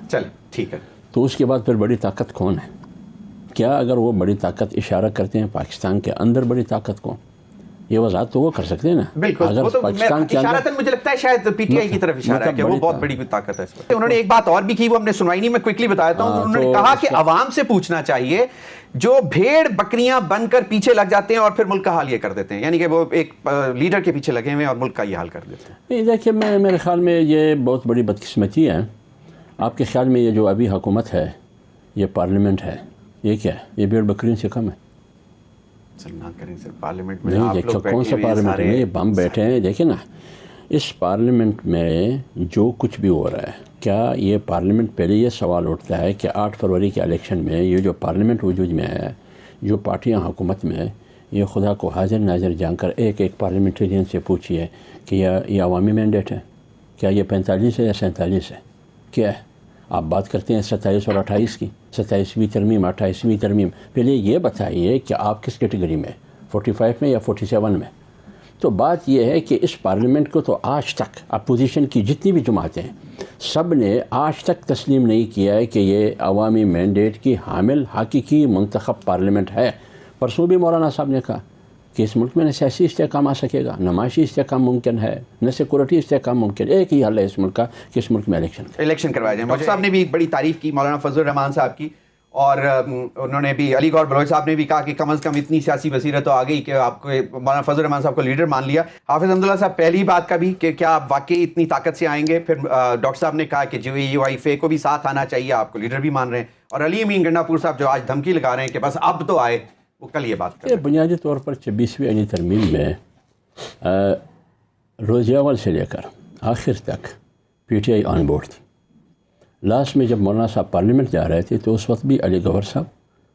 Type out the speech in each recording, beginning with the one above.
چل ٹھیک ہے. تو اس کے بعد پھر بڑی طاقت کون ہے؟ کیا اگر وہ بڑی طاقت اشارہ کرتے ہیں پاکستان کے اندر بڑی طاقت کو، یہ وضاحت تو وہ کر سکتے ہیں نا. بالکل، وہ تو اشارتاً مجھے لگتا ہے شاید پی ٹی آئی کی طرف اشارہ ہے کہ وہ بہت بڑی طاقت ہے اس میں. انہوں نے ایک بات اور بھی کی، وہ ہم نے سنوائی نہیں، میں کوئکلی بتا دیتا ہوں. انہوں نے کہا کہ عوام سے پوچھنا چاہیے جو بھیڑ بکریاں بن کر پیچھے لگ جاتے ہیں اور پھر ملک کا حال یہ کر دیتے ہیں، یعنی کہ وہ ایک لیڈر کے پیچھے لگے ہوئے اور ملک کا یہ حال کر دیتے ہیں. دیکھیے میرے خیال میں یہ بہت بڑی بدقسمتی ہے. آپ کے خیال میں یہ جو ابھی حکومت ہے، یہ پارلیمنٹ ہے، یہ کیا ہے؟ یہ بھیڑ بکریوں سے کم ہے؟ پارلیمنٹ میں نہیں، دیکھو کون سا پارلیمنٹ میں یہ ہم بیٹھے ہیں. دیکھیں نا، اس پارلیمنٹ میں جو کچھ بھی ہو رہا ہے، کیا یہ پارلیمنٹ، پہلے یہ سوال اٹھتا ہے کہ 8 فروری کے الیکشن میں یہ جو پارلیمنٹ وجود میں ہے، جو پارٹیاں حکومت میں، یہ خدا کو حاضر ناظر جان کر ایک پارلیمنٹرین سے پوچھیے کہ یہ عوامی مینڈیٹ ہے؟ کیا یہ 45 ہے یا 47 ہے؟ کیا ہے؟ آپ بات کرتے ہیں 27 اور 28 کی، 27ویں ترمیم، 28ویں ترمیم. پہلے یہ بتائیے کہ آپ کس کیٹیگری میں، 45 میں یا 47 میں؟ تو بات یہ ہے کہ اس پارلیمنٹ کو تو آج تک اپوزیشن کی جتنی بھی جماعتیں ہیں، سب نے آج تک تسلیم نہیں کیا ہے کہ یہ عوامی مینڈیٹ کی حامل حقیقی منتخب پارلیمنٹ ہے. پرسوں بھی مولانا صاحب نے کہا کہ اس ملک میں نہ سیاسی استحکام آ سکے گا، نہ معاشی استحکام ممکن ہے، نہ سیکورٹی استحکام ممکن. ایک ہی حل ہے اس ملک کا کہ اس ملک میں الیکشن کروایا جائے. ڈاکٹر صاحب نے بھی ایک بڑی تعریف کی مولانا فضل الرحمان صاحب کی، اور انہوں نے بھی، علی گور بلوچ صاحب نے بھی کہا کہ کم از کم اتنی سیاسی بصیرت تو آ گئی کہ آپ کو مولانا فضل الرحمان صاحب کو لیڈر مان لیا. حافظ حمداللہ صاحب، پہلی بات کا بھی کہ کیا آپ واقعی اتنی طاقت سے آئیں گے؟ پھر ڈاکٹر صاحب نے کہا کہ جو یو آئی فے کو بھی ساتھ آنا چاہیے، آپ کو لیڈر بھی مان رہے ہیں. اور علی امین گنڈا پور صاحب جو آج دھمکی لگا رہے ہیں کہ بس اب تو آئے، وہ کل یہ بات کریں. بنیادی طور پر 26ویں آئینی ترمیم میں روز اول سے لے کر آخر تک P T I on board تھی. لاسٹ میں جب مولانا صاحب پارلیمنٹ جا رہے تھے تو اس وقت بھی علی گوہر صاحب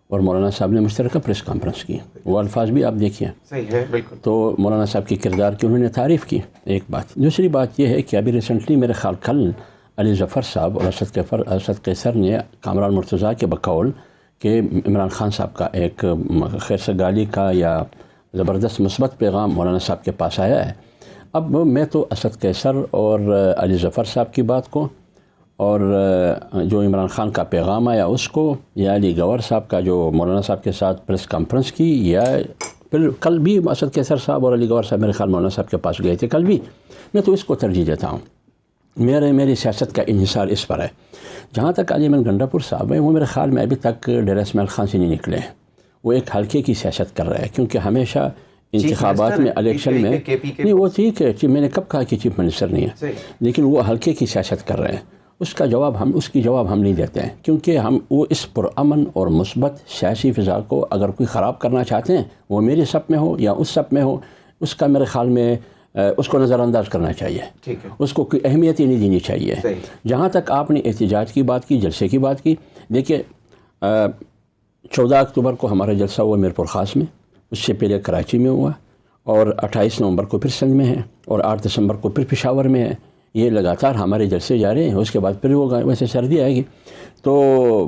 اور مولانا صاحب نے مشترکہ پریس کانفرنس کی. وہ الفاظ بھی آپ دیکھیے. صحیح ہے، بالکل. تو مولانا صاحب کے کردار کی انہوں نے تعریف کی. ایک بات. دوسری بات یہ ہے کہ ابھی ریسنٹلی میرے خیال کل علی ظفر صاحب اور اسد قیصر نے کامران مرتضیٰ کے بقول کہ عمران خان صاحب کا ایک خیر سگالی کا یا زبردست مثبت پیغام مولانا صاحب کے پاس آیا ہے. اب میں تو اسد قیصر اور علی ظفر صاحب کی بات کو، اور جو عمران خان کا پیغام آیا اس کو، یا علی گوہر صاحب کا جو مولانا صاحب کے ساتھ پریس کانفرنس کی، یا پھر کل بھی اسد قیصر صاحب اور علی گوہر صاحب میرے خیال مولانا صاحب کے پاس گئے تھے کل بھی، میں تو اس کو ترجیح دیتا ہوں. میری سیاست کا انحصار اس پر ہے. جہاں تک علی امین گنڈا پور صاحب ہیں، وہ میرے خیال میں ابھی تک ڈیرہ اسماعیل خان سے نہیں نکلے ہیں. وہ ایک حلقے کی سیاست کر رہے ہیں، کیونکہ ہمیشہ انتخابات میں، الیکشن میں، نہیں وہ ٹھیک ہے، میں نے کب کہا کہ چیف منسٹر نہیں ہے، لیکن وہ حلقے کی سیاست کر رہے ہیں. اس کی جواب ہم نہیں دیتے ہیں، کیونکہ وہ اس پرامن اور مثبت سیاسی فضا کو اگر کوئی خراب کرنا چاہتے ہیں، وہ میرے سب میں ہو یا اس سب میں ہو، اس کا میرے خیال میں اس کو نظر انداز کرنا چاہیے. اس کو کوئی اہمیت ہی نہیں دینی چاہیے. جہاں تک آپ نے احتجاج کی بات کی، جلسے کی بات کی، دیکھیے 14 اکتوبر کو ہمارا جلسہ ہوا میر پور خاص میں، اس سے پہلے کراچی میں ہوا، اور 28 نومبر کو پھر سندھ میں ہے، اور 8 دسمبر کو پھر پشاور میں ہے. یہ لگاتار ہمارے جلسے جا رہے ہیں. اس کے بعد پھر ہوگا، ویسے سردی آئے گی. تو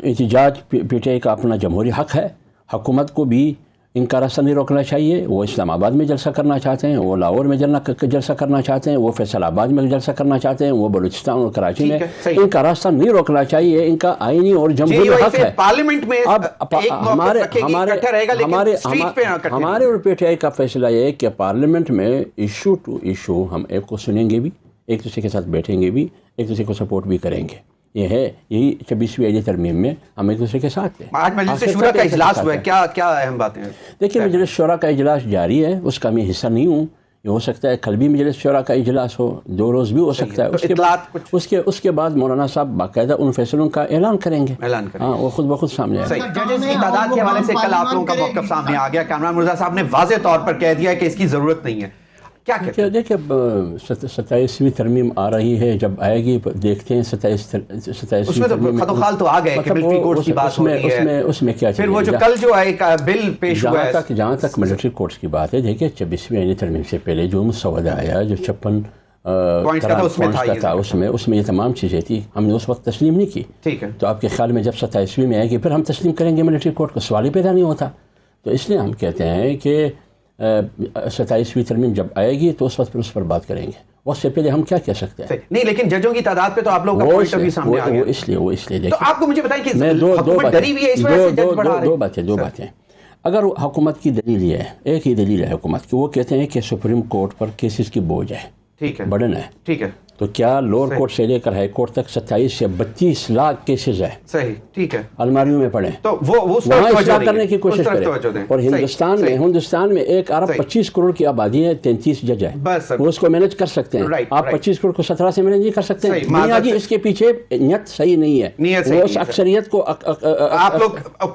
احتجاج پی ٹی آئی کا اپنا جمہوری حق ہے. حکومت کو بھی ان کا راستہ نہیں روکنا چاہیے. وہ اسلام آباد میں جلسہ کرنا چاہتے ہیں، وہ لاہور میں جلسہ کرنا چاہتے ہیں، وہ فیصل آباد میں جلسہ کرنا چاہتے ہیں، وہ بلوچستان اور کراچی میں، ان کا راستہ نہیں روکنا چاہیے. ان کا آئینی اور جمہوری حق ہے. پارلیمنٹ میں ہمارے اور پی ٹی آئی کا فیصلہ یہ ہے کہ پارلیمنٹ میں ایشو ٹو ایشو ہم ایک کو سنیں گے بھی، ایک دوسرے کے ساتھ بیٹھیں گے بھی، ایک دوسرے کو سپورٹ بھی کریں گے. یہ ہے، یہی 26ویں آئینی ترمیم میں ہم ایک دوسرے کے ساتھ ہیں. آج مجلس شورا کا اجلاس ہوا ہے، کیا اہم باتیں ہیں؟ دیکھیے مجلس شورا کا اجلاس جاری ہے، اس کا میں حصہ نہیں ہوں. یہ ہو سکتا ہے کل بھی مجلس شورا کا اجلاس ہو، 2 روز بھی ہو سکتا ہے. اس کے بعد مولانا صاحب باقاعدہ ان فیصلوں کا اعلان کریں گے. ہاں، وہ خود بخود سامنے آئے گا. ججز کی تعداد کے حوالے سے کل آپ لوگوں کا موقف سامنے آ گیا. کامران مرزا صاحب نے واضح طور پر کہہ دیا کہ اس کی ضرورت نہیں ہے. کیا کہتے ہیں؟ دیکھیں 27ویں ترمیم آ رہی ہے، جب آئے گی دیکھتے ہیں. 27ویں ترمیم خط و خال تو آ گئے کہ ملٹری کورٹس کی بات ہو رہی ہے. اس میں کیا پھر وہ جو کل جو ایک بل پیش ہوا ہے، جہاں تک ملٹری کورٹس کی بات ہے، دیکھیے 26ویں آئینی ترمیم سے پہلے جو مسودہ آیا، جو 56 پوائنٹس کا تھا، اس میں یہ تمام چیزیں تھی. ہم نے اس وقت تسلیم نہیں کی. ٹھیک ہے. تو آپ کے خیال میں جب 27ویں میں آئے گی پھر ہم تسلیم کریں گے ملٹری کورٹ کو؟ سوال ہی پیدا نہیں ہوتا. تو اس لیے ہم کہتے ہیں کہ 27ویں ترمیم جب آئے گی تو اس وقت پھر اس پر بات کریں گے. اس سے پہلے ہم کیا کہہ سکتے ہیں؟ نہیں لیکن ججوں کی تعداد پہ تو آپ لوگوں کا پوائنٹ آف ویو سامنے آ گیا. وہ اس لیے تو آپ کو مجھے بتائیں کہ حکومت ڈری ہوئی ہے اس وجہ سے جج بڑھا رہے ہیں. دو باتیں. اگر حکومت کی دلیل یہ ہے، ایک ہی دلیل ہے حکومت کی، وہ کہتے ہیں کہ سپریم کورٹ پر کیسز کی بوجھ ہے، ٹھیک ہے، برڈن ہے. ٹھیک ہے. تو کیا لوور کورٹ سے لے کر ہائی کورٹ تک 27 سے 32 لاکھ کیسز ہے، صحیح، ٹھیک ہے، الماریوں میں پڑے، تو وہ وہاں اصلاح کرنے کی کوشش کریں. اور ہندوستان میں 1 ارب 25 کروڑ کی آبادی ہے، 33 جج ہے، وہ اس کو مینج کر سکتے ہیں. آپ 25 کروڑ کو 17 سے مینج نہیں کر سکتے ہیں. دنیا کی اس کے پیچھے نیت صحیح نہیں ہے، وہ اس اکثریت کو آپ لوگ